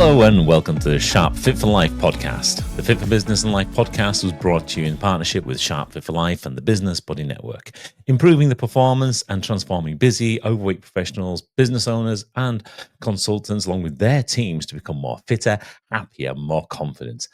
Hello and welcome to the Sharp Fit for Life podcast. The Fit for Business and Life podcast was brought to you in partnership with Sharp Fit for Life and the Business Buddy Network, improving the performance and transforming busy, overweight professionals, business owners and consultants along with their teams to become more fitter, happier, more confident.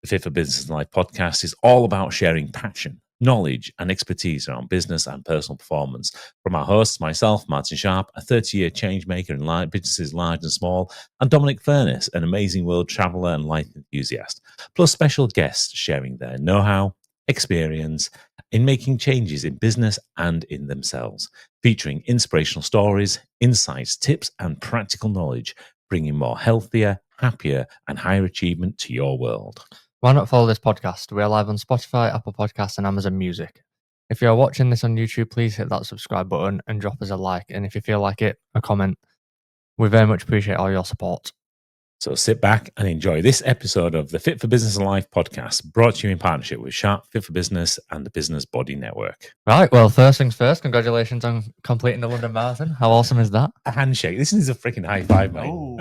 The Fit for Business and Life podcast is all about sharing passion, knowledge and expertise around business and personal performance. From our hosts, myself, Martin Sharp, a 30-year change maker in businesses large and small, and Dominic Furness, an amazing world traveller and life enthusiast, plus special guests sharing their know-how, experience in making changes in business and in themselves, featuring inspirational stories, insights, tips, and practical knowledge, bringing more healthier, happier, and higher achievement to your world. Why not follow this podcast? We are live on Spotify, Apple Podcasts, and Amazon Music. If you are watching this on YouTube, please hit that subscribe button and drop us a like. And if you feel like it, a comment. We very much appreciate all your support. So sit back and enjoy this episode of the Fit for Business and Life podcast, brought to you in partnership with Sharp Fit for Business and the Business Body Network. Right, well, first things first, congratulations on completing the London Marathon. How awesome is that? A handshake. This is a freaking high five, mate. Oh,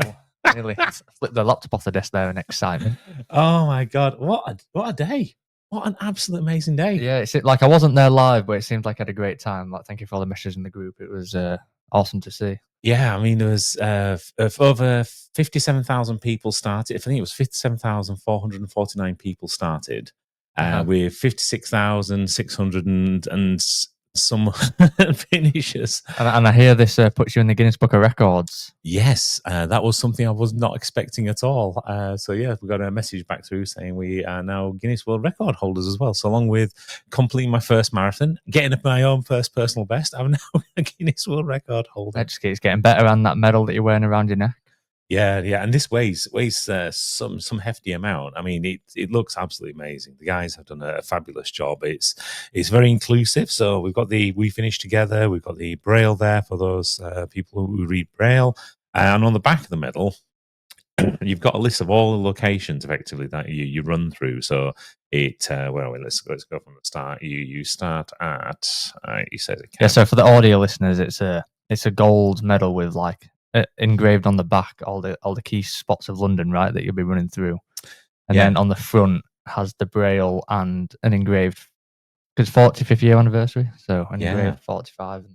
nearly flipped the laptop off the desk there in excitement. Oh my God, what a day. What an absolute amazing day. Yeah, it's like I wasn't there live, but it seemed like I had a great time. Like, thank you for all the messages in the group. It was awesome to see. Yeah, I mean, there was over 57,000 people started. I think it was 57,449 people started with 56,600 and some finishes. And I hear this puts you in the Guinness Book of Records. Yes, that was something I was not expecting at all. So yeah, we got a message back through saying we are now Guinness World Record holders as well. So along with completing my first marathon, getting up my own first personal best, I'm now a Guinness World Record holder. That just keeps getting better, and that medal that you're wearing around your neck. Yeah, and this weighs some hefty amount. I mean, it looks absolutely amazing. The guys have done a fabulous job. It's very inclusive. So we've got We Finish Together. We've got the Braille there for those people who read Braille, and on the back of the medal, you've got a list of all the locations effectively that you run through. So let's go from the start. You start at you said it. Yeah. So for the audio listeners, it's a gold medal with like engraved on the back all the key spots of London, right, that you'll be running through, and then on the front has the Braille and an engraved, because 45th year anniversary, so an engraved 45.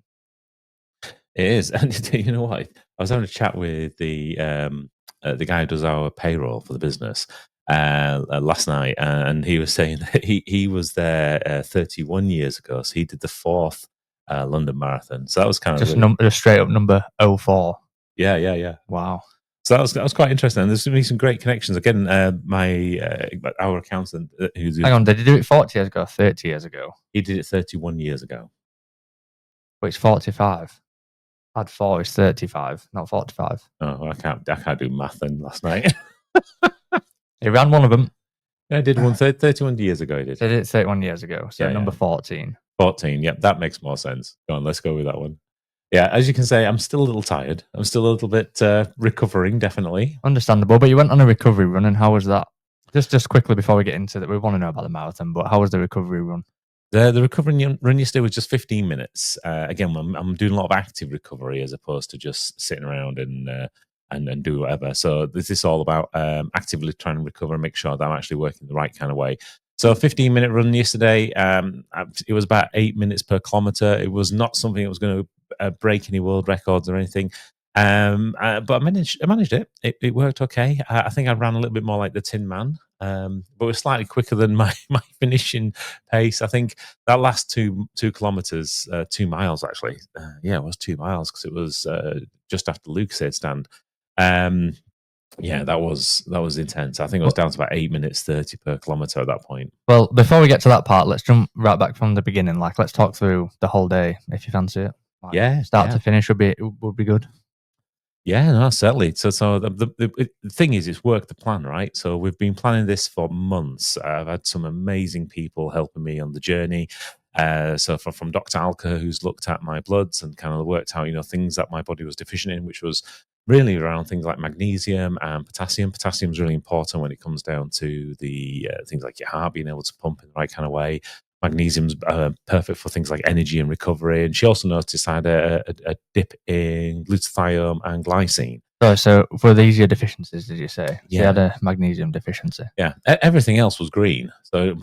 It is, and you know what? I was having a chat with the guy who does our payroll for the business last night, and he was saying that he was there 31 years ago, so he did the 4th London Marathon. So that was kind of just straight up number 04. Yeah. Wow. So that was quite interesting. And there's going to be some great connections. Again, our accountant, who's hang on, did he do it 40 years ago, 30 years ago? He did it 31 years ago. But it's 45. Add 4 is 35, not 45. Oh, I can't do math then last night. He ran one of them. Yeah, I did one 31 years ago. He did it 31 years ago. So number 14. 14. Yep, that makes more sense. Go on, let's go with that one. Yeah, as you can say, I'm still a little tired. I'm still a little bit recovering, definitely. Understandable, but you went on a recovery run, and how was that? Just quickly before we get into that, we want to know about the marathon, but how was the recovery run? The recovery run yesterday was just 15 minutes. Again, I'm doing a lot of active recovery as opposed to just sitting around and do whatever. So this is all about actively trying to recover and make sure that I'm actually working the right kind of way. So a 15-minute run yesterday. It was about 8 minutes per kilometre. It was not something that was going to break any world records or anything. But I managed it. It worked okay. I think I ran a little bit more like the Tin Man, but it was slightly quicker than my finishing pace. I think that last 2 kilometers, 2 miles actually. It was 2 miles because it was just after Luke's aid stand. That was intense. I think it was down to about 8 minutes 30 per kilometer at that point. Well, before we get to that part, let's jump right back from the beginning. Like, let's talk through the whole day if you fancy it. Start to finish would be good. Yeah, no, certainly. So the thing is, it's worked the plan, right? So we've been planning this for months. I've had some amazing people helping me on the journey. So from Dr. Alka, who's looked at my bloods and kind of worked out, things that my body was deficient in, which was really around things like magnesium and potassium. Potassium is really important when it comes down to the things like your heart being able to pump in the right kind of way. Magnesium's perfect for things like energy and recovery. And she also noticed I had a dip in glutathione and glycine. So were these your deficiencies, did you say? Yeah. She had a magnesium deficiency. Yeah. Everything else was green. So you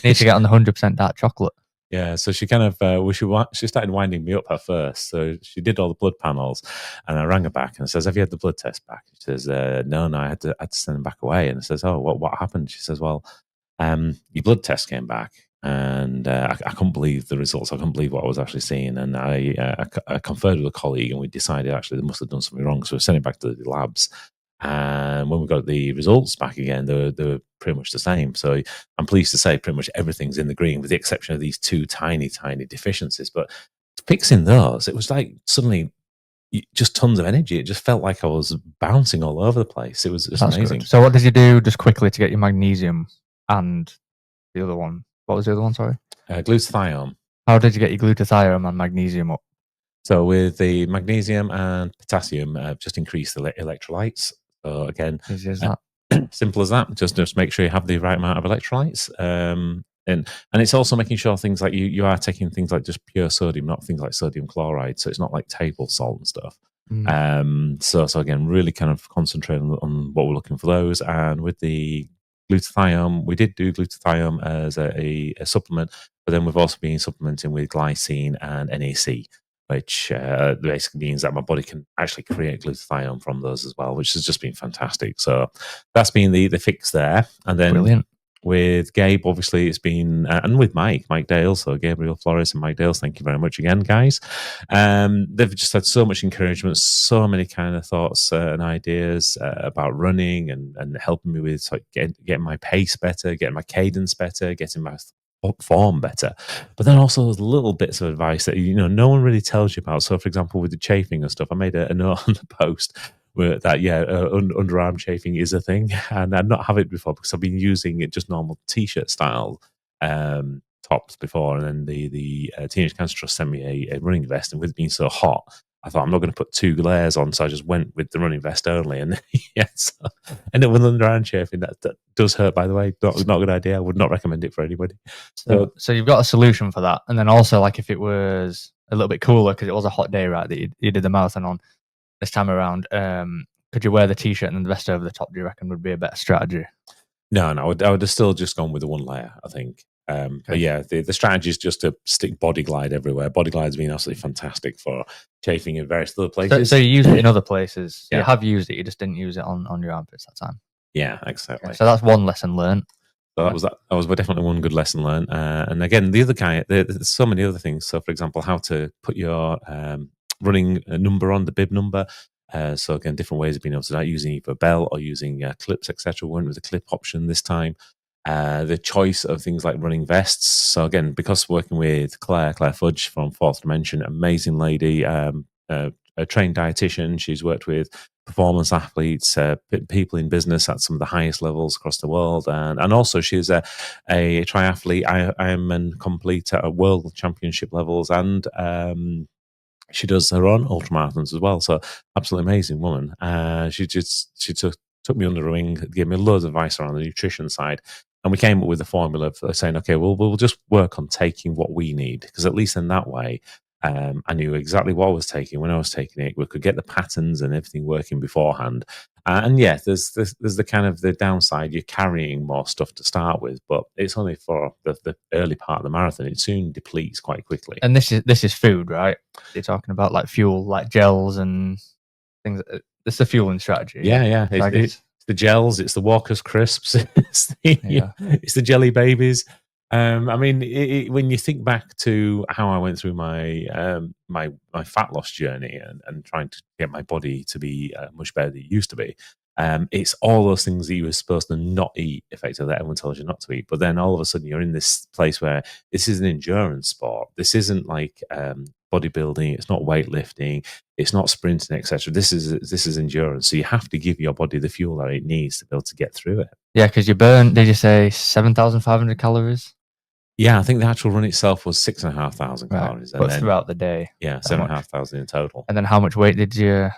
need to get on the 100% dark chocolate. Yeah, so she kind of she started winding me up at first. So she did all the blood panels, and I rang her back and says, "Have you had the blood test back?" She says, "No, I had to send them back away." And I says, "Oh, what happened?" She says, "Well, your blood test came back, and I couldn't believe the results. I couldn't believe what I was actually seeing, and I conferred with a colleague, and we decided actually they must have done something wrong, so we sent it back to the labs." And when we got the results back again, they were pretty much the same. So I'm pleased to say pretty much everything's in the green, with the exception of these two tiny deficiencies. But fixing those, it was like suddenly just tons of energy. It just felt like I was bouncing all over the place. It was just amazing. Good. So what did you do just quickly to get your magnesium and the other one? What was the other one, sorry? Glutathione. How did you get your glutathione and magnesium up? So with the magnesium and potassium, just increase the electrolytes. So again, Easy as that. Simple as that. Just make sure you have the right amount of electrolytes. And it's also making sure things like you are taking things like just pure sodium, not things like sodium chloride. So it's not like table salt and stuff. So again, really kind of concentrating on what we're looking for those. And with the glutathione, we did do glutathione as a supplement, but then we've also been supplementing with glycine and NAC, which basically means that my body can actually create glutathione from those as well, which has just been fantastic. So that's been the fix there. And then brilliant. With Gabe, obviously, it's been, and with Mike Dale, so Gabriel Flores and Mike Dale, thank you very much again, guys. They've just had so much encouragement, so many kind of thoughts and ideas about running and helping me with getting my pace better, getting my cadence better, getting my form better. But then also those little bits of advice that no one really tells you about. So for example, with the chafing and stuff, I made a note on the post where that underarm chafing is a thing, and I'd not have it before because I've been using it just normal t-shirt style tops before, and then the Teenage Cancer Trust sent me a running vest, and with it being so hot, I thought I'm not going to put two layers on, so I just went with the running vest only, and yes, ended up with underarm chafing. That does hurt, by the way. Not a good idea. I would not recommend it for anybody. So you've got a solution for that, and then also like if it was a little bit cooler because it was a hot day, right? That you did the marathon on this time around. Could you wear the t-shirt and the vest over the top? Do you reckon would be a better strategy? No, I would have still just gone with the one layer, I think. Okay. But yeah, the strategy is just to stick Body Glide everywhere. Body Glide's been absolutely fantastic for chafing in various other places. So you use it in other places. Yeah. You have used it, you just didn't use it on your armpits that time. Yeah, exactly. Okay, so that's one lesson learned. So that was definitely one good lesson learned. And again, the other guy, there's so many other things. So for example, how to put your running number on, the bib number. So again, different ways of being able to do that, using either a belt or using clips, etc. We went with the clip option this time. The choice of things like running vests. So again, because working with Claire Fudge from Fourth Dimension, amazing lady, a trained dietitian. She's worked with performance athletes, people in business at some of the highest levels across the world, and also she's a triathlete, Ironman complete at world championship levels, and she does her own ultramarathons as well. So absolutely amazing woman. She took me under her wing, gave me loads of advice around the nutrition side. And we came up with a formula for saying, okay, we'll just work on taking what we need, because at least in that way, I knew exactly what I was taking when I was taking it. We could get the patterns and everything working beforehand. And yeah, there's the kind of the downside. You're carrying more stuff to start with, but it's only for the early part of the marathon. It soon depletes quite quickly. And this is food, right? You're talking about like fuel, like gels and things. It's the fueling strategy. Yeah. It's the gels. It's the Walker's crisps. It's the jelly babies. I mean, when you think back to how I went through my my fat loss journey and trying to get my body to be much better than it used to be, it's all those things that you were supposed to not eat, effectively, that everyone tells you not to eat. But then all of a sudden you're in this place where this is an endurance sport. This isn't like bodybuilding. It's not weightlifting. It's not sprinting, etc. This is endurance. So you have to give your body the fuel that it needs to be able to get through it. Yeah, because you burn, did you say 7,500 calories? Yeah, I think the actual run itself was 6,500 calories. But then, throughout the day. Yeah, 7,500 in total. And then how much weight did you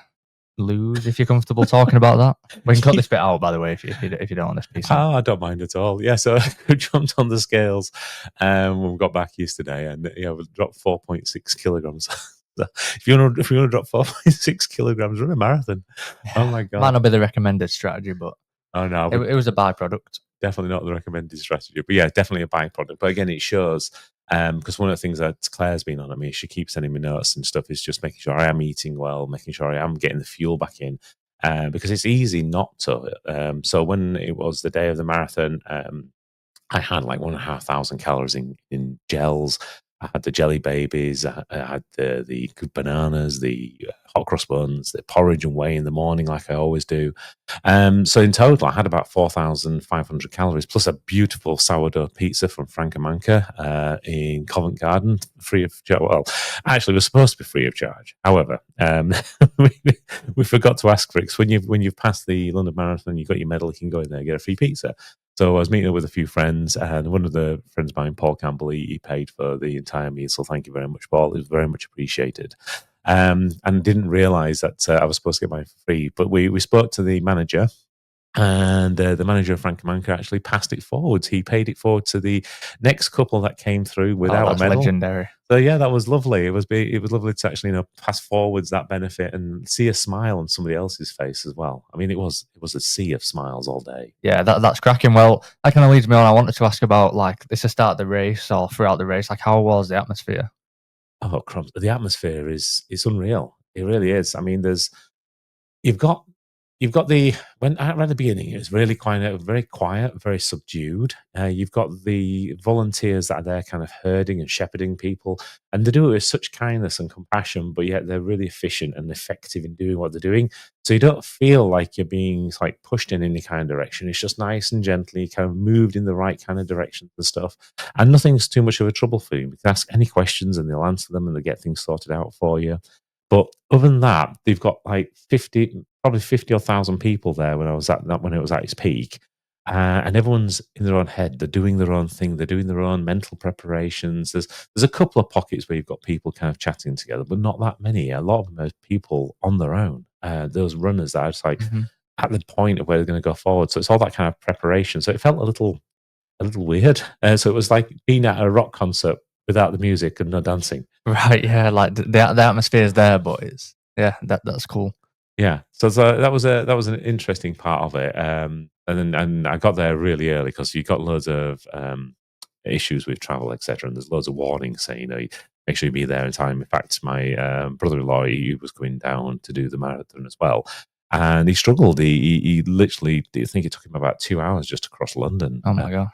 lose if you're comfortable talking about that. We can cut this bit out, by the way, if you don't want this piece. Oh, I don't mind at all. Yeah, so I jumped on the scales when we got back yesterday, and we dropped 4.6 kilograms. If you want to drop 4.6 kilograms, run a marathon. Oh my god! Might not be the recommended strategy, but no, it was a byproduct. Definitely not the recommended strategy, but yeah, definitely a byproduct. But again, it shows because one of the things that Claire's been on, I mean, she keeps sending me notes and stuff, is just making sure I am eating well, making sure I am getting the fuel back in, because it's easy not to. So when it was the day of the marathon, I had like 1,500 calories in gels. I had the jelly babies. I had the good bananas, the hot cross buns, the porridge and whey in the morning, like I always do. So in total, I had about 4,500 calories, plus a beautiful sourdough pizza from Francomanca in Covent Garden, free of charge. Well, actually, it was supposed to be free of charge. However, we forgot to ask for it, because when you've passed the London Marathon, you've got your medal, you can go in there and get a free pizza. So I was meeting up with a few friends, and one of the friends of mine, Paul Campbell, he paid for the entire meal. So thank you very much, Paul. It was very much appreciated. And didn't realise that I was supposed to get mine for free. But we spoke to the manager, and the manager of Francomanca actually passed it forward. He paid it forward to the next couple that came through without a medal. Legendary. So yeah, that was lovely. It was lovely to actually pass forwards that benefit and see a smile on somebody else's face as well. I mean, it was a sea of smiles all day. Yeah, that's cracking. Well, that kind of leads me on. I wanted to ask about, like, this to start the race or throughout the race. Like, how was the atmosphere? Oh, crumbs! The atmosphere is unreal. It really is. I mean, you've got the when at the beginning, it was really very quiet, very subdued. You've got the volunteers that are there, kind of herding and shepherding people, and they do it with such kindness and compassion, but yet they're really efficient and effective in doing what they're doing. So you don't feel like you're being like pushed in any kind of direction. It's just nice and gently kind of moved in the right kind of direction and stuff, and nothing's too much of a trouble for you. You can ask any questions and they'll answer them and they'll get things sorted out for you. But other than that, they've got like 50 or 1,000 people there when it was at its peak, and everyone's in their own head. They're doing their own thing. They're doing their own mental preparations. There's a couple of pockets where you've got people kind of chatting together, but not that many. A lot of them are people on their own. Those runners that are just like at the point of where they're going to go forward. So it's all that kind of preparation. So it felt a little weird. So it was like being at a rock concert without the music and no dancing. Right, yeah, like the atmosphere is there, but that's cool. Yeah, so that was an interesting part of it, and I got there really early because you got loads of issues with travel, etc. And there's loads of warnings saying, make sure you be there in time. In fact, my brother-in-law, he was going down to do the marathon as well, and he struggled. He literally, I think it took him about 2 hours just to cross London. Oh my gosh.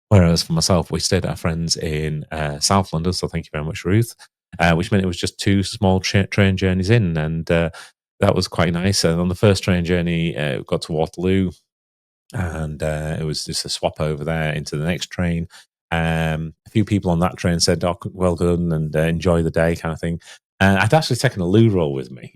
Whereas for myself, we stayed at our friends in South London, so thank you very much, Ruth, which meant it was just 2 small train journeys in, and that was quite nice. And on the first train journey, we got to Waterloo, and it was just a swap over there into the next train. A few people on that train said, "Oh, well done," and enjoy the day, kind of thing. I'd actually taken a loo roll with me,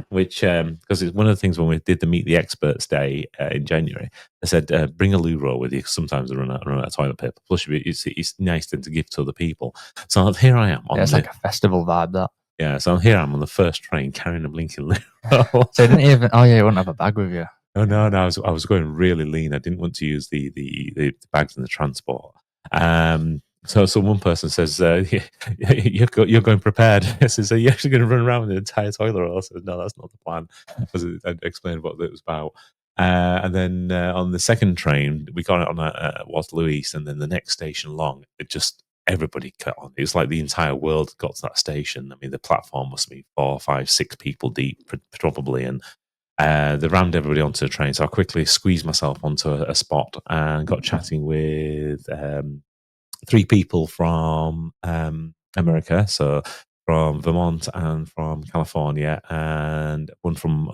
which because it's one of the things when we did the Meet the Experts day in January, they said bring a loo roll with you. Sometimes they run out of toilet paper. Plus, it's nice then to give to other people. So here I am. It's like a festival vibe, that. Yeah, so here I am on the first train carrying a blinking loo roll. So you didn't even. Oh yeah, you wouldn't have a bag with you. Oh no, I was going really lean. I didn't want to use the bags in the transport. So one person says, "You're going prepared." I says, "Are you actually going to run around with the entire toilet roll?" I said, "No, that's not the plan." Because I explained what it was about. And then on the second train, we got it on Waterloo East, and then the next station along, everybody cut on. It was like the entire world got to that station. I mean, the platform must be 4, 5, 6 people deep, probably, and they rammed everybody onto the train. So I quickly squeezed myself onto a spot and got chatting with 3 people from America, so from Vermont and from California, and one from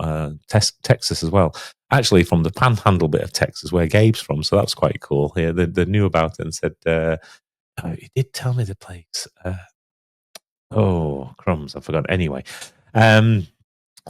Texas as well. Actually, from the panhandle bit of Texas where Gabe's from, so that was quite cool. Yeah, they knew about it and said, he did tell me the place. Oh, crumbs, I forgot. Anyway,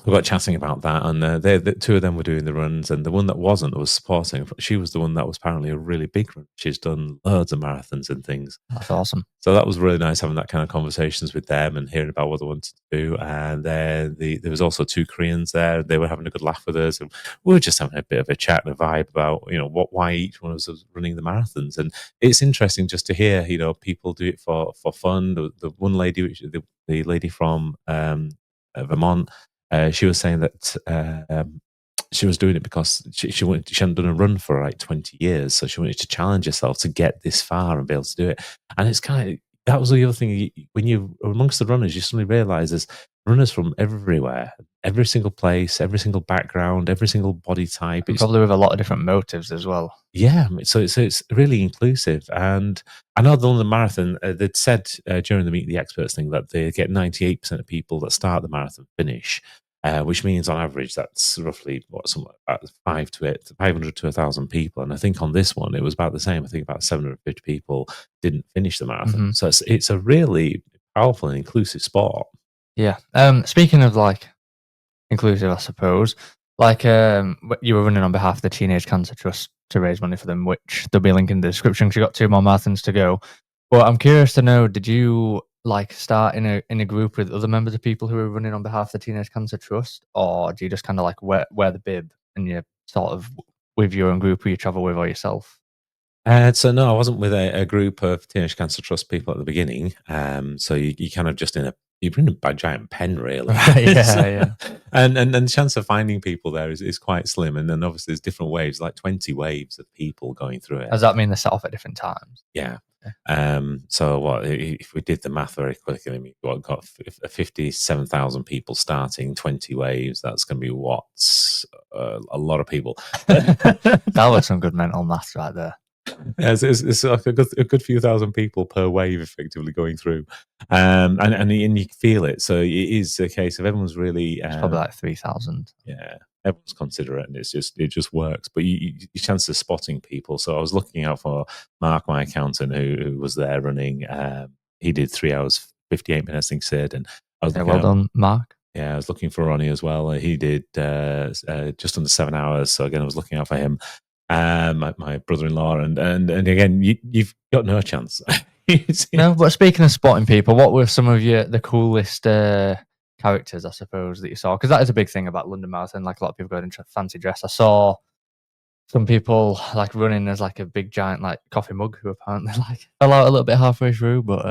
we got chatting about that, and the two of them were doing the runs, and the one that wasn't was supporting. She was the one that was apparently a really big run. She's done loads of marathons and things. That's awesome. So that was really nice having that kind of conversations with them and hearing about what they wanted to do. And then there was also two Koreans there. They were having a good laugh with us, and we were just having a bit of a chat and a vibe about why each one of us was running the marathons. And it's interesting just to hear people do it for fun. The one lady, the lady from Vermont. She was saying that she was doing it because she hadn't done a run for like 20 years, so she wanted to challenge herself to get this far and be able to do it. And it's kind of, that was the other thing, when you're amongst the runners, you suddenly realise there's runners from everywhere, every single place, every single background, every single body type. And probably with a lot of different motives as well. Yeah, so it's really inclusive. And I know the London Marathon, they'd said during the Meet the Experts thing that they get 98% of people that start the marathon finish, which means on average that's roughly something like 500 to 1,000 people. And I think on this one it was about the same. I think about 750 people didn't finish the marathon. So it's a really powerful and inclusive sport. Yeah. Speaking of like inclusive, I suppose, like you were running on behalf of the Teenage Cancer Trust to raise money for them, which there'll be a link in the description because you've got 2 more marathons to go. But I'm curious to know, did you like start in a group with other members of people who are running on behalf of the Teenage Cancer Trust, or do you just kind of like wear the bib and you're sort of with your own group who you travel with or yourself? So no, I wasn't with a group of Teenage Cancer Trust people at the beginning. So you kind of just you're in a giant pen, really. Yeah. And the chance of finding people there is quite slim. And then obviously there's different waves, like 20 waves of people going through it. Does that mean they set off at different times? Yeah. So if we did the math very quickly, I mean, got 57,000 people starting 20 waves. That's going to be a lot of people. That was some good mental maths right there. It's like a good few thousand people per wave effectively going through, and you feel it. So it is a case of everyone's really it's probably like 3,000. Yeah, everyone's considerate, and it just works. But your chance of spotting people. So I was looking out for Mark, my accountant, who was there running. He did 3 hours 58 minutes, I think, said, and I was well done, Mark. Yeah, I was looking for Ronnie as well. He did just under 7 hours. So again, I was looking out for him. My brother-in-law, and again, you've got no chance. No, but speaking of spotting people, what were some of the coolest characters, I suppose, that you saw? Because that is a big thing about London Marathon. Like a lot of people go in fancy dress. I saw some people like running as like a big giant like coffee mug who apparently like fell out a little bit halfway through, but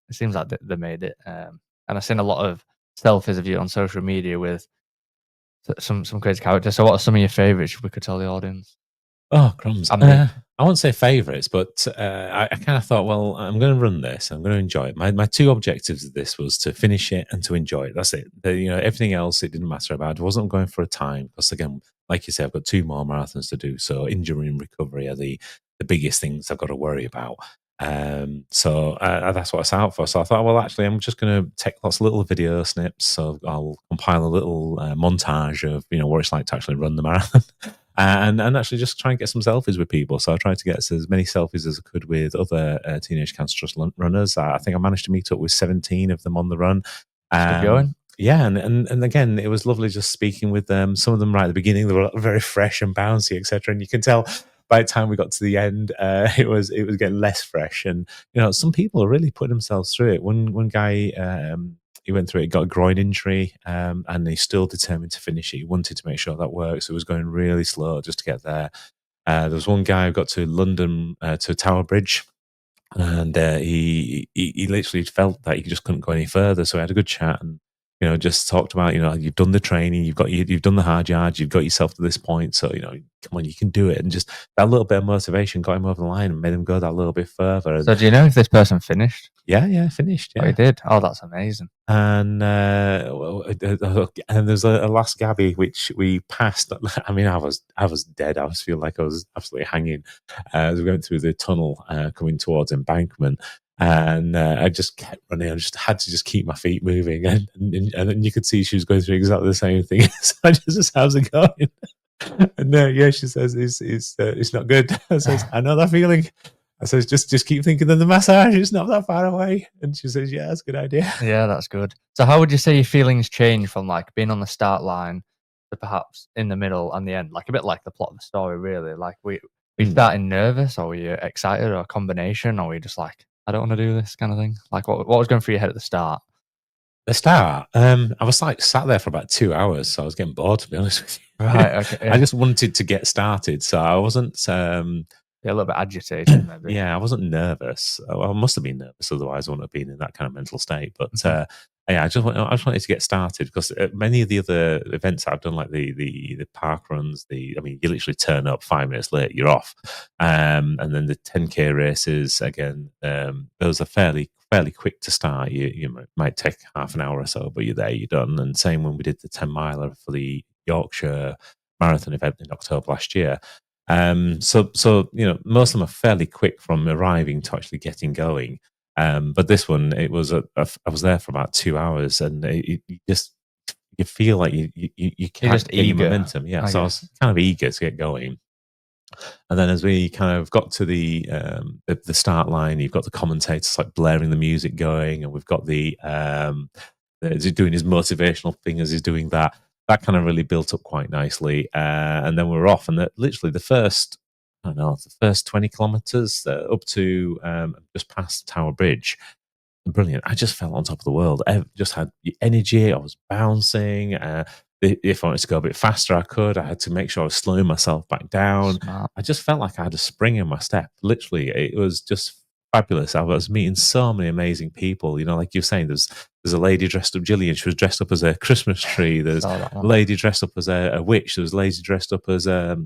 it seems like they made it. And I've seen a lot of selfies of you on social media with some crazy characters. So what are some of your favourites we could tell the audience? Oh, crumbs. I won't say favourites, but I kind of thought, well, I'm going to run this. I'm going to enjoy it. My 2 objectives of this was to finish it and to enjoy it. That's it. Everything else, it didn't matter about. I wasn't going for a time because, again, like you said, I've got 2 more marathons to do. So injury and recovery are the biggest things I've got to worry about. So that's what I set out for. So I thought, well, actually, I'm just going to take lots of little video snips. So I'll compile a little montage of what it's like to actually run the marathon. And actually just try and get some selfies with people. So I tried to get as many selfies as I could with other Teenage Cancer Trust runners. I think I managed to meet up with 17 of them on the run. Good going. Yeah, and again, it was lovely just speaking with them. Some of them right at the beginning, they were very fresh and bouncy, etc. And you can tell by the time we got to the end, it was getting less fresh. And some people are really putting themselves through it. One guy. He went through it, got a groin injury, and he's still determined to finish it. He wanted to make sure that worked, so he was going really slow just to get there. There was one guy who got to London to Tower Bridge, and he literally felt that he just couldn't go any further. So we had a good chat and just talked about you've done the training, you've done the hard yards, you've got yourself to this point. So come on, you can do it. And just that little bit of motivation got him over the line and made him go that little bit further. So do you know if this person finished? Yeah, finished. Yeah, he did. Oh, that's amazing. And there's a last Gabby which we passed. I mean, I was dead. I was feeling like I was absolutely hanging as we went through the tunnel coming towards Embankment. And I just kept running. I just had to just keep my feet moving, and you could see she was going through exactly the same thing. So I just, how's it going? And she says it's not good. I says, I know that feeling. I said, just keep thinking of the massage. It's not that far away. And she says, yeah, that's a good idea. Yeah, that's good. So how would you say your feelings change from like being on the start line to perhaps in the middle and the end? Like a bit like the plot of the story, really. Like were you starting nervous, or were you excited, or a combination, or were you just like, I don't want to do this kind of thing? Like what was going through your head at the start? The start, I was like sat there for about 2 hours, so I was getting bored, to be honest with you. Right, okay. I just wanted to get started, so I wasn't Yeah, a little bit agitated, maybe. yeah, I wasn't nervous. I must have been nervous, otherwise I wouldn't have been in that kind of mental state. But yeah, I just wanted to get started, because many of the other events I've done, like the park runs, I mean, you literally turn up 5 minutes late, you're off, and then the 10K races again. Those are fairly quick to start. You might take half an hour or so, but you're there, you're done. And same when we did the 10 miler for the Yorkshire Marathon event in October last year. So most of them are fairly quick from arriving to actually getting going. But this one, it was I was there for about 2 hours, and you feel like you can't just get your eager, momentum. Yeah, I so I was kind of eager to get going. And then as we kind of got to the start line, you've got the commentators like blaring the music going, and we've got he's doing his motivational thing as he's doing that. That kind of really built up quite nicely. And then we were off, and literally the first 20 kilometers up to just past Tower Bridge. Brilliant. I just felt on top of the world. I just had energy. I was bouncing. If I wanted to go a bit faster, I could. I had to make sure I was slowing myself back down. Smart. I just felt like I had a spring in my step. Literally, it was just fabulous. I was meeting so many amazing people. Like you're saying, there's a lady dressed up, Gillian. She was dressed up as a Christmas tree. There's a lady dressed up as a witch. There was a lady dressed up as a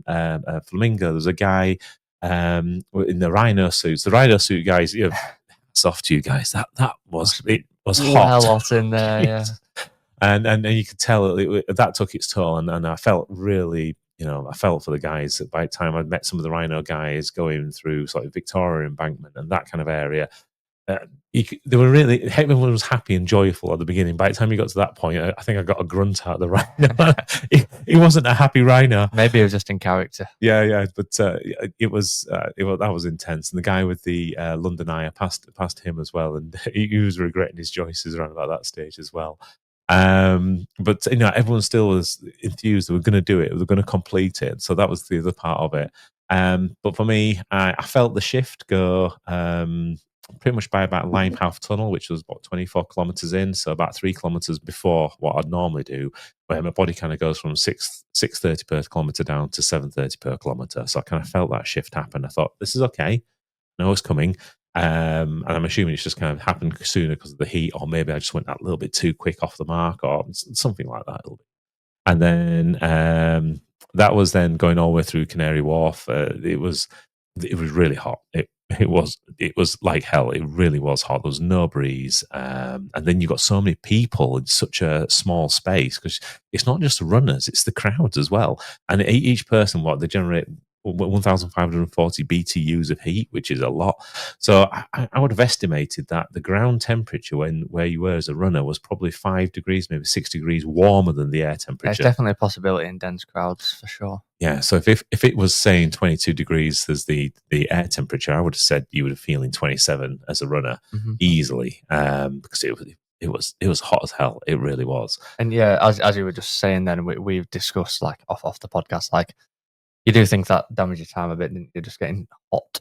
flamingo. There's a guy in the rhino suits. The rhino suit guys, off to you guys. That was hot. Hot in there, yeah. And you could tell that took its toll, and I felt really, I felt for the guys. By the time I'd met some of the rhino guys going through sort of Victoria Embankment and that kind of area, they were really, everyone was happy and joyful at the beginning. By the time you got to that point, I think I got a grunt out of the rhino. he wasn't a happy rhino. Maybe it was just in character. Yeah, but that was intense. And the guy with the London Eye, I passed him as well, and he was regretting his choices around about that stage as well. But everyone still was enthused. They were going to do it. They were going to complete it. So that was the other part of it. But for me, I felt the shift go pretty much by about Limehouse Tunnel, which was about 24 kilometers in, so about 3 kilometers before what I'd normally do, where my body kind of goes from 6:30 per kilometer down to 7:30 per kilometer. So I kind of felt that shift happen. I thought, this is okay. I know it's coming. And I'm assuming it's just kind of happened sooner because of the heat, or maybe I just went that little bit too quick off the mark, or something like that. And then that was then going all the way through Canary Wharf. It was really hot. It was like hell. It really was hot. There was no breeze, and then you got so many people in such a small space, because it's not just the runners; it's the crowds as well. And each person, they generate 1,540 BTUs of heat, which is a lot. So I would have estimated that the ground temperature where you were as a runner was probably 5 degrees, maybe 6 degrees warmer than the air temperature. It's definitely a possibility in dense crowds, for sure. Yeah, so if it was saying 22 degrees as the air temperature, I would have said you would have feeling 27 as a runner easily, because it was hot as hell. It really was. And yeah, as you were just saying, then we've discussed like off the podcast, like you do think that damaged your time a bit, and you're just getting hot.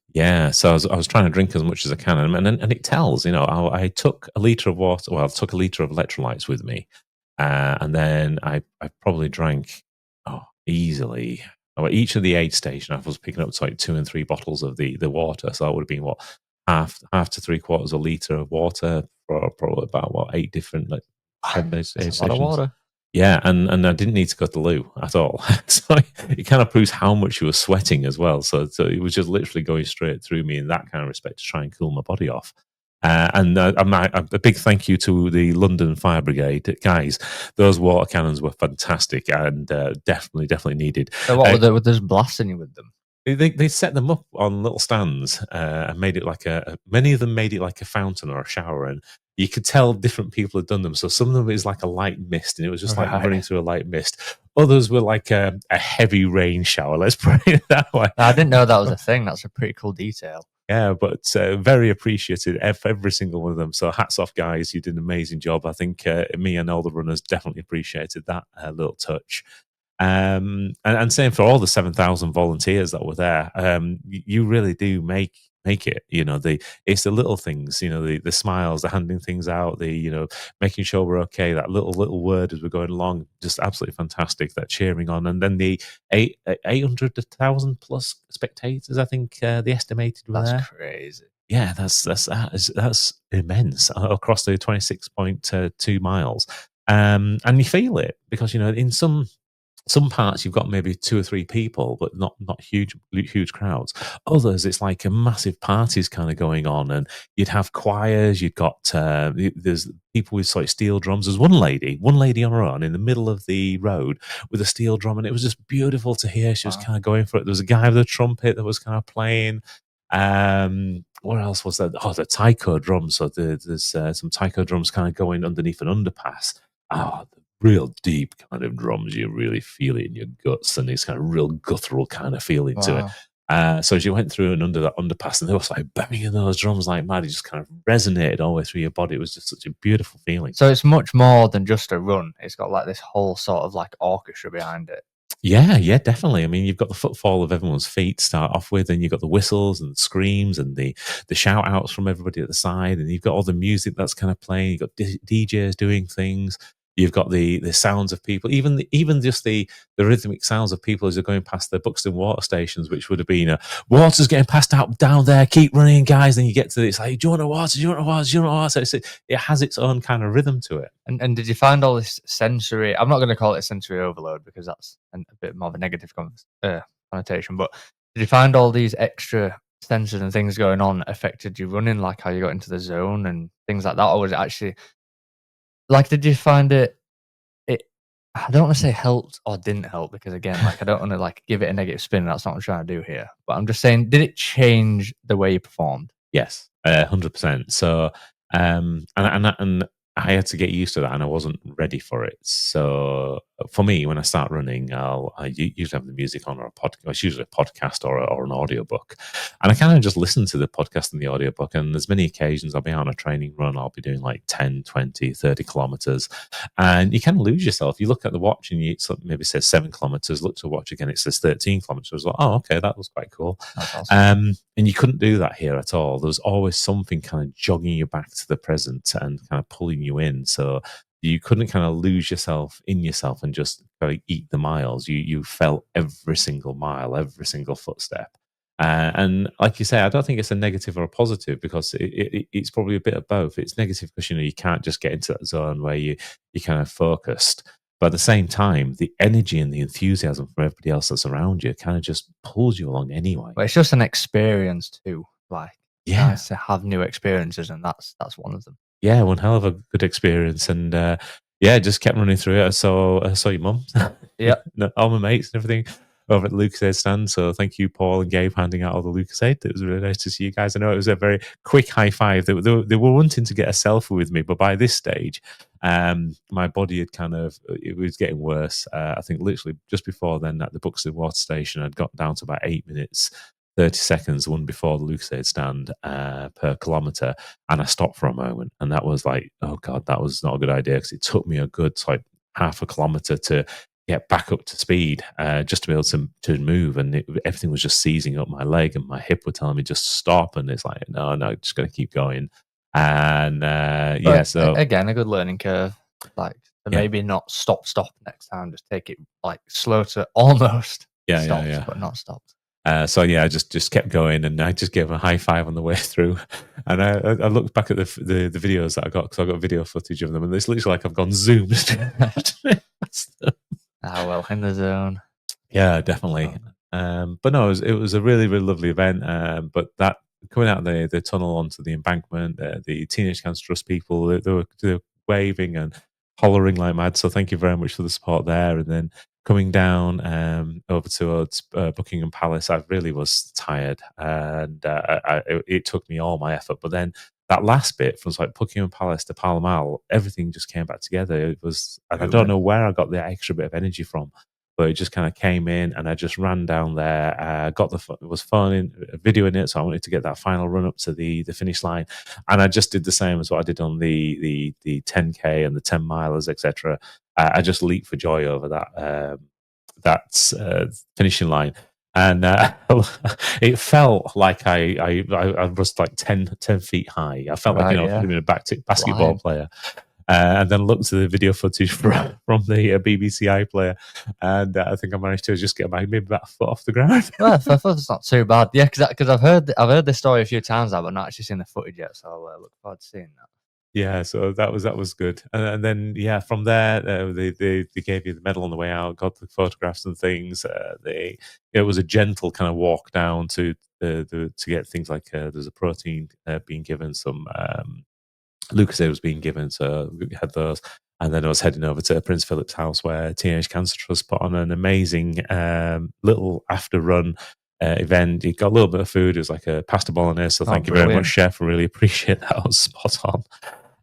Yeah, so I was trying to drink as much as I can, and it tells. I took a liter of water. Well, I took a liter of electrolytes with me, and then I probably drank easily. Each of the aid station, I was picking up like 2 and 3 bottles of the water, so that would have been half to 3/4 a liter of water for probably about 8 different aid stations. A lot of water. Yeah, and I didn't need to go to the loo at all. So it kind of proves how much you were sweating as well. So it was just literally going straight through me in that kind of respect to try and cool my body off. And a big thank you to the London Fire Brigade guys. Those water cannons were fantastic and definitely needed. So what were they just blasting you with them? They set them up on little stands and made it like many of them made it like a fountain or a shower, and you could tell different people had done them. So some of them is like a light mist, and it was just like running through a light mist. Others were like a heavy rain shower. Let's put it that way. I didn't know that was a thing. That's a pretty cool detail. Yeah, but very appreciated every single one of them. So hats off, guys! You did an amazing job. I think me and all the runners definitely appreciated that little touch. And same for all the 7,000 volunteers that were there. You really do make it. It's the little things. The smiles, the handing things out, the making sure we're okay. That little word as we're going along, just absolutely fantastic. That cheering on, and then the 800,000 plus spectators. I think the estimated were That's there. crazy. Yeah, that's immense across the 26.2 miles. And you feel it because in some parts you've got maybe 2 or 3 people, but not huge crowds. Others, it's like a massive parties kind of going on, and you'd have choirs. You've got there's people with sort of steel drums. There's one lady on her own in the middle of the road with a steel drum, and it was just beautiful to hear. She was kind of going for it. There was a guy with a trumpet that was kind of playing. What else was there? Oh, the taiko drums. So there's some taiko drums kind of going underneath an underpass. Oh, real deep kind of drums. You really feel it in your guts, and it's kind of real guttural kind of feeling to it. So as you went through and under that underpass, and they was like banging those drums like mad, it just kind of resonated all the way through your body. It was just such a beautiful feeling. So it's much more than just a run. It's got like this whole sort of like orchestra behind it. Yeah, definitely. I mean, you've got the footfall of everyone's feet to start off with, and you've got the whistles and the screams and the shout outs from everybody at the side, and you've got all the music that's kind of playing. You've got DJs doing things. You've got the sounds of people, even just the rhythmic sounds of people as they're going past the Buxton water stations, which would have been water's getting passed out down there. Keep running, guys. Then you get to it's like, do you want a water? Do you want a water? Do you want a water? So it has its own kind of rhythm to it. And did you find all this sensory? I'm not going to call it sensory overload because that's a bit more of a negative connotation. But did you find all these extra sensors and things going on affected you running, like how you got into the zone and things like that, or was it actually like? Did you find it? I don't want to say helped or didn't help because again, like I don't want to like give it a negative spin. That's not what I'm trying to do here. But I'm just saying, did it change the way you performed? Yes, 100%. So, and I had to get used to that, and I wasn't ready for it. So, for me, when I start running, I usually have the music on, or a podcast. It's usually a podcast or an audiobook, and I kind of just listen to the podcast and the audiobook. And there's many occasions I'll be on a training run. I'll be doing like 10, 20, 30 kilometers, and you kind of lose yourself. You look at the watch and it maybe says 7 kilometers. Look to watch again, it says 13 kilometers. Like, oh, okay, that was quite cool. That's awesome. And you couldn't do that here at all. There was always something kind of jogging you back to the present and kind of pulling you in. So you couldn't kind of lose yourself in yourself and just kind of eat the miles. You felt every single mile, every single footstep. And like you say, I don't think it's a negative or a positive because it's probably a bit of both. It's negative because you can't just get into that zone where you're kind of focused. But at the same time, the energy and the enthusiasm from everybody else that's around you kind of just pulls you along anyway. But it's just an experience too. Like, Yeah, nice to have new experiences, and that's one of them. yeah, one hell of a good experience, and just kept running through it. I saw your mum, Yeah, all my mates and everything over at the Lucasade stand. So thank you, Paul and Gabe, handing out all the Lucasade. It was really nice to see you guys. I know it was a very quick high five. They were wanting to get a selfie with me, but by this stage, my body had it was getting worse. I think literally just before then at the Buxton water station, I'd got down to about 8 minutes 30 seconds, the one before the Lucasade stand per kilometre, and I stopped for a moment, and that was like, oh god, that was not a good idea because it took me a good like half a kilometre to get back up to speed, just to be able to move, and everything was just seizing up my leg, and my hip were telling me just stop, and it's like no, just going to keep going, and so again, a good learning curve. Like maybe not stop next time, just take it like slow to almost stopped, but not stopped. I just kept going, and I just gave him a high five on the way through. And I looked back at the videos that I got because I got video footage of them, and it's literally like I've gone zoom. Well, in the zone. Yeah, definitely. But no, it was a really, really lovely event. But that coming out the tunnel onto the embankment, the Teenage Cancer Trust people, they were waving and hollering like mad. So thank you very much for the support there. And then coming down over towards Buckingham Palace, I really was tired, and it took me all my effort. But then that last bit from like Buckingham Palace to Pall Mall, everything just came back together. It was, and I don't know where I got the extra bit of energy from. but it just kind of came in, and I just ran down there, was phoning, videoing it, so I wanted to get that final run up to the finish line, and I just did the same as what I did on the 10K and the 10 milers, etc. I just leaped for joy over that finishing line. And it felt like I was like 10 feet high. I felt like, I could have been a basketball player. And then looked to the video footage from the BBC iPlayer, and I think I managed to just get maybe about a foot off the ground. Well, that's not too bad. Yeah, because I've heard this story a few times now, but not actually seen the footage yet. So I'll look forward to seeing that. Yeah, so that was good, and then from there they gave you the medal on the way out, got the photographs and things. It was a gentle kind of walk down to get things like there's a protein being given, some Lucozade was being given, so we had those. And then I was heading over to Prince Philip's house, where Teenage Cancer Trust put on an amazing little after run event. You got a little bit of food. It was like a pasta bolagnese. So thank you very much, chef. I really appreciate that. It was spot on.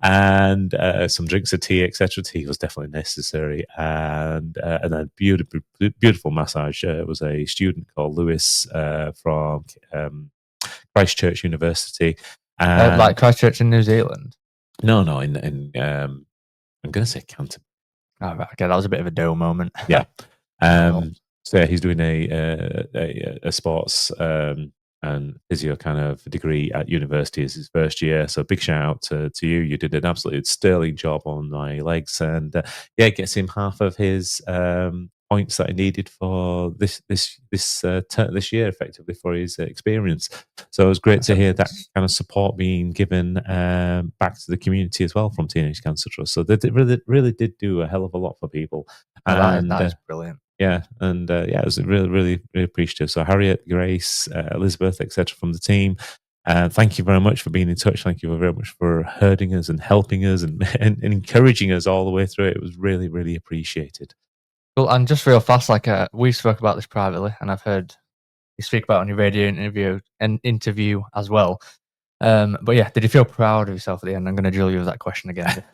And some drinks of tea, etc. Tea was definitely necessary. And then beautiful massage. It was a student called Lewis from Christchurch University. Like Christchurch in New Zealand? No, in I'm going to say Canterbury. Oh, right. Okay, that was a bit of a dough moment. Yeah. So yeah, he's doing a sports and physio kind of degree at university as his first year. So big shout out to you. You did an absolute sterling job on my legs, and gets him half of his points that I needed for this year, effectively, for his experience. So it was great to hear that kind of support being given back to the community as well from Teenage Cancer Trust. So they really did do a hell of a lot for people. And that is brilliant. Yeah, and it was really, really, really appreciative. So Harriet, Grace, Elizabeth, etc. from the team, thank you very much for being in touch. Thank you very much for herding us and helping us and encouraging us all the way through it. It was really, really appreciated. Well, and just real fast, we spoke about this privately, and I've heard you speak about it on your radio interview as well. But yeah, did you feel proud of yourself at the end? I'm going to drill you with that question again.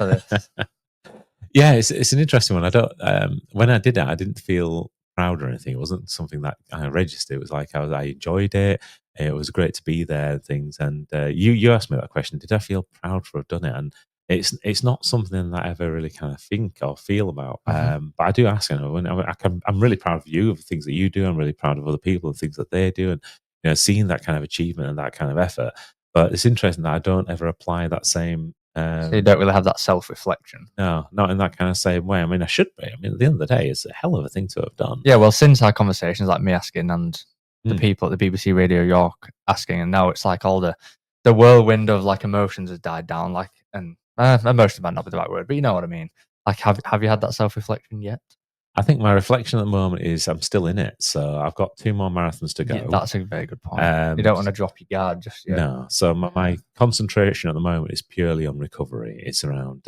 Yeah, it's an interesting one. I don't. When I did it, I didn't feel proud or anything. It wasn't something that I registered. It was like I enjoyed it. It was great to be there and things. And you asked me that question. Did I feel proud for have done it? And it's not something that I ever really kind of think or feel about. But I do ask. I'm really proud of you, of the things that you do. I'm really proud of other people and things that they do, and seeing that kind of achievement and that kind of effort. But it's interesting that I don't ever apply that same. So you don't really have that self-reflection. No, not in that kind of same way. I mean, I should be. I mean, at the end of the day, it's a hell of a thing to have done. Yeah, well, since our conversations, like me asking and the people at the BBC Radio York asking, and now it's like all the whirlwind of like emotions has died down. Like, and emotions might not be the right word, but you know what I mean. Like, have you had that self-reflection yet? I think my reflection at the moment is I'm still in it. So I've got 2 more marathons to go. Yeah, that's a very good point. You don't want to drop your guard just yet. No. So my concentration at the moment is purely on recovery. It's around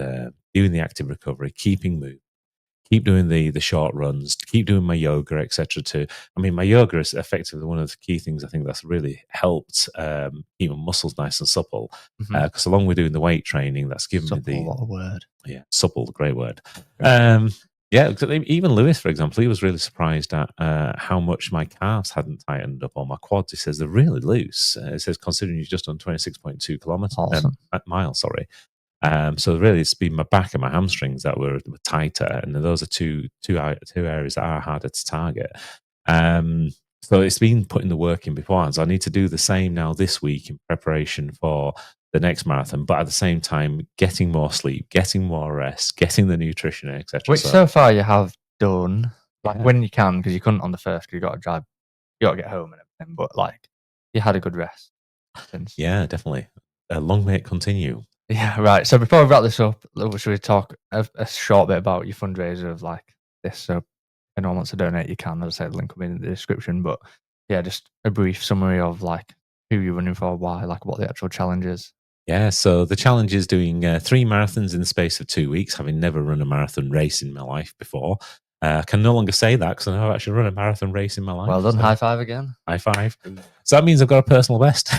doing the active recovery, keeping moving, keep doing the short runs, keep doing my yoga, etc. My yoga is effectively one of the key things I think that's really helped keep my muscles nice and supple. Because along with doing the weight training, that's given me what a word. Yeah, supple, great word. Yeah, even Lewis, for example, he was really surprised at how much my calves hadn't tightened up, or my quads. He says they're really loose. It says considering you've just done 26.2 miles. Sorry. So really, it's been my back and my hamstrings that were tighter, and those are two areas that are harder to target. So it's been putting the work in beforehand. So I need to do the same now this week in preparation for the next marathon, but at the same time, getting more sleep, getting more rest, getting the nutrition, etc. Which so far you have done, when you can, because you couldn't on the first, because you got to drive, you got to get home and everything. But you had a good rest. Yeah, definitely. Long may it continue. Yeah, right. So before we wrap this up, should we talk a short bit about your fundraiser of this? So if anyone wants to donate, you can. As I say, the link will be in the description. But yeah, just a brief summary of who you're running for, why, what the actual challenge is. Yeah, so the challenge is doing 3 marathons in the space of 2 weeks, having never run a marathon race in my life before. I can no longer say that because I've actually run a marathon race in my life. Well done. So high five again. High five. So that means I've got a personal best.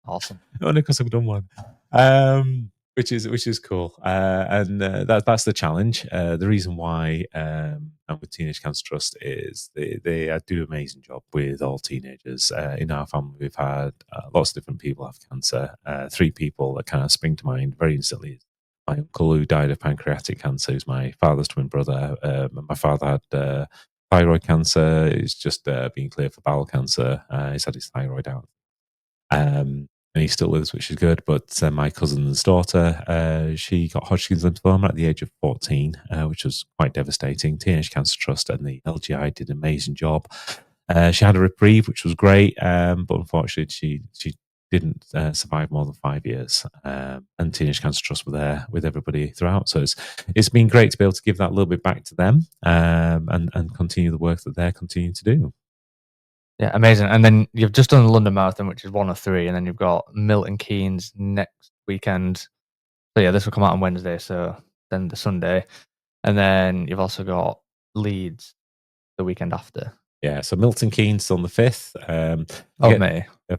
Awesome. Only because I've done one. But which is cool, and that's the challenge. The reason why I'm with Teenage Cancer Trust is they do an amazing job with all teenagers. In our family, we've had lots of different people have cancer. 3 people that kind of spring to mind very instantly. My uncle who died of pancreatic cancer, who's my father's twin brother. My father had thyroid cancer. He's just being cleared for bowel cancer. He's had his thyroid out. And he's still with us, which is good. But my cousin's daughter, she got Hodgkin's lymphoma at the age of 14, which was quite devastating. Teenage Cancer Trust and the LGI did an amazing job. She had a reprieve, which was great, but unfortunately, she didn't survive more than 5 years. And Teenage Cancer Trust were there with everybody throughout. So it's been great to be able to give that a little bit back to them, and continue the work that they're continuing to do. Yeah, amazing. And then you've just done the London Marathon, which is 1 of 3, and then you've got Milton Keynes next weekend. So yeah, this will come out on Wednesday, so then the Sunday. And then you've also got Leeds the weekend after. Yeah, so Milton Keynes on the 5th Of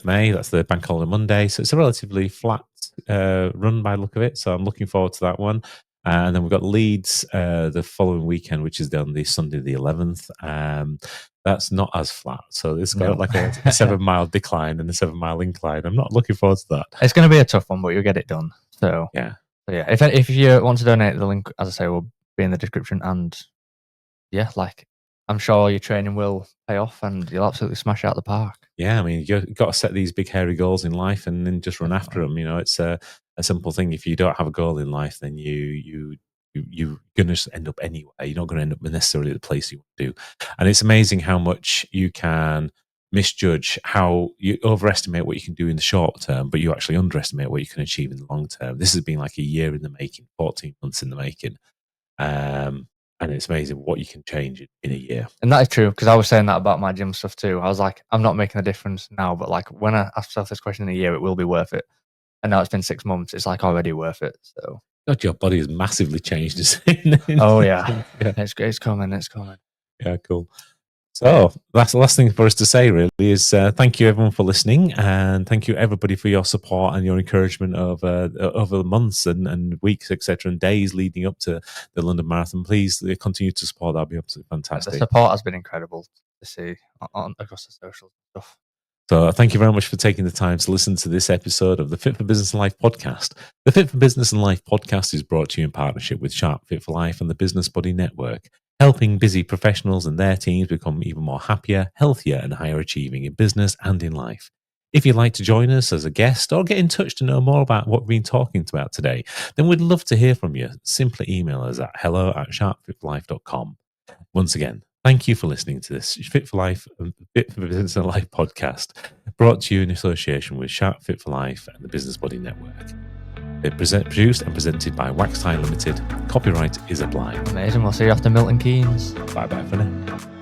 May. That's the bank holiday Monday. So it's a relatively flat run by the look of it. So I'm looking forward to that one. And then we've got Leeds the following weekend, which is on the Sunday the 11th. That's not as flat. So it's got like a 7-mile decline and a 7-mile incline. I'm not looking forward to that. It's going to be a tough one, but you'll get it done. So yeah. If you want to donate, the link, as I say, will be in the description. And yeah, like, I'm sure your training will pay off and you'll absolutely smash out the park. Yeah, I mean, you've got to set these big hairy goals in life and then just run after them. You know, it's a simple thing. If you don't have a goal in life, then you're going to end up anywhere. You're not going to end up necessarily at the place you want to do. And it's amazing how much you can misjudge, how you overestimate what you can do in the short term, but you actually underestimate what you can achieve in the long term. This has been like a year in the making, 14 months in the making. And it's amazing what you can change in a year. And that is true, because I was saying that about my gym stuff too. I was like, I'm not making a difference now, but like when I ask myself this question in a year, it will be worth it. And now it's been 6 months. It's like already worth it. So God, your body has massively changed. Oh yeah. It's coming. It's coming. Yeah, cool. So that's the last thing for us to say, really, is thank you everyone for listening, and thank you everybody for your support and your encouragement over the months and weeks, etc., and days leading up to the London Marathon. Please continue to support. That'd be absolutely fantastic. The support has been incredible to see on across the social stuff. So thank you very much for taking the time to listen to this episode of the Fit for Business and Life podcast. The Fit for Business and Life podcast is brought to you in partnership with Sharp Fit for Life and the Business Buddy Network, helping busy professionals and their teams become even more happier, healthier, and higher achieving in business and in life. If you'd like to join us as a guest or get in touch to know more about what we've been talking about today, then we'd love to hear from you. Simply email us at hello@sharpfitforlife.com. Once again, thank you for listening to this Fit for Life and Fit for Business and Life podcast, brought to you in association with Sharp Fit for Life and the Business Buddy Network. They're produced and presented by Wax Tie Limited. Copyright is applied. Amazing. We'll see you after Milton Keynes. Bye-bye for now.